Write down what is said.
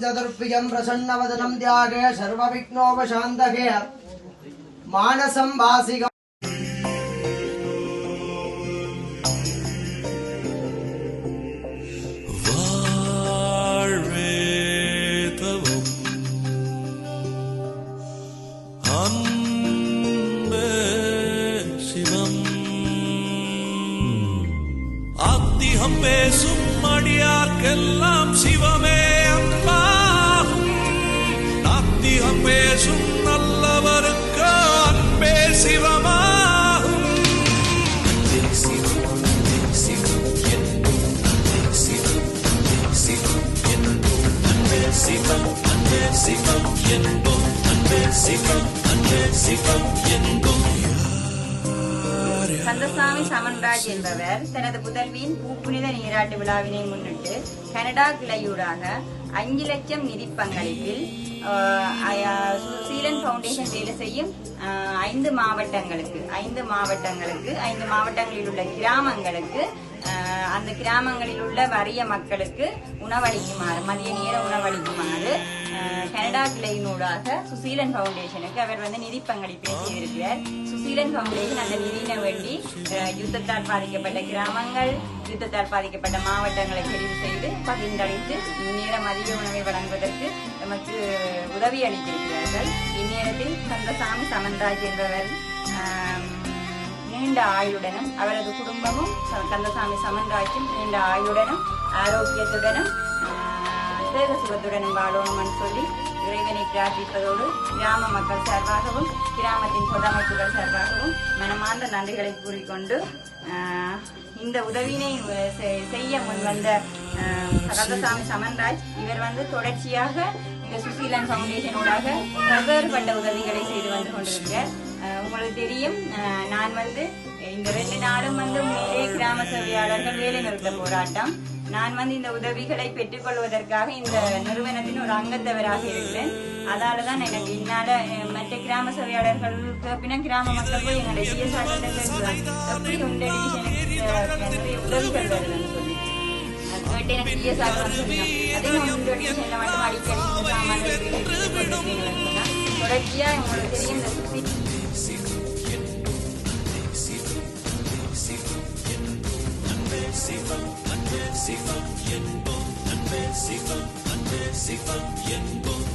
चतुर्भुजं प्रसन्नवदनं ध्याये सर्वविघ्नोपशान्तये मानसं वासिकम् ஆத்திகம் பேசும் அடியார்க்கெல்லாம் சிவமே அன்பாகும். நாத்திகம் பேசும் நல்லவருக்கு அன்பே சிவமாகும். அன்பே சிவம், அன்பே சிவம் என்போம். அன்பே சிவம், அன்பே சிவம் என்போம். அன்பே சிவம், அன்பே சிவம் என்போம். அன்பே சிவம், அன்பே சிவம் என்போம். கந்தசாமி சமன்ராஜ் என்பவர் தனது புதல்வியின் பூப்புனித நீராட்டு விழாவினை முன்னிட்டு கனடா கிளையூடாக 5 லட்சம் நிதி பங்களிப்பில் சீலன் பவுண்டேஷன் வேலை செய்யும் 5 மாவட்டங்களில் உள்ள கிராமங்களுக்கு அந்த கிராமங்களில் உள்ள வறிய மக்களுக்கு உணவளிக்குமாறு மதிய நேர உணவளிக்குமாறு கனடா கிளையினூடாக சுசீலன் பவுண்டேஷனுக்கு அவர் நிதி பங்களிப்பை செய்திருக்கிறார். சுசீலன் பவுண்டேஷன் அந்த நிதியினை வேண்டி யுத்தத்தால் பாதிக்கப்பட்ட கிராமங்கள், யுத்தத்தால் பாதிக்கப்பட்ட மாவட்டங்களை தெரிவு செய்து பகிர்ந்தளித்து இந்நேர மதிய உணவை வழங்குவதற்கு நமக்கு உதவி அளித்திருக்கிறார்கள். இந்நேரத்தில் கந்தசாமி சமன்ராஜ் என்பவர் நீண்ட ஆயுளுடனும் அவரது குடும்பமும் கந்தசாமி சமன்ராஜும் நீண்ட ஆயுளுடனும் ஆரோக்கியத்துடனும் தேக சுகத்துடனும் வாழணும்னு சொல்லி இறைவனை பிரார்த்திப்பதோடு கிராம மக்கள் சார்பாகவும் கிராமத்தின் பொதமைப்புகள் சார்பாகவும் மனமார்ந்த நன்றிகளை கூறிக்கொண்டு இந்த உதவியினை செய்ய முன்வந்த கந்தசாமி சமன்ராஜ் இவர் தொடர்ச்சியாக இந்த சுசீலன் பவுண்டேஷனோடாக பல்வேறுபட்ட உதவிகளை செய்து வந்து கொண்டிருக்கிறார். உங்களுக்கு தெரியும், நான் இந்த 2 நாளும் மேலே கிராம சேவையாளர்கள் வேலை நிறுத்த போராட்டம். நான் இந்த உதவிகளை பெற்றுக்கொள்வதற்காக இந்த நிறுவனத்தின் ஒரு அங்கத்தவராக இருக்கிறேன். அதனாலதான் எனக்கு இன்னால மற்ற கிராம சேவையாளர்கள் பின்ன கிராம மக்கள் போய் என்னுடைய சிஎஸ்ஆர் எப்படி நிறைய உதவிகள் வருதுன்னு சொல்லி எனக்கு சிஎஸ்ஆர் அதே உண்டு டிவிஷன்ல மட்டும் அடிக்கடி தொடர்ச்சியா உங்களுக்கு தெரியும் இந்த சுத்தி சிவம், அன்பே சிவம் என்போம். அன்பே சிவம், அன்பே சிவம் என்போம்.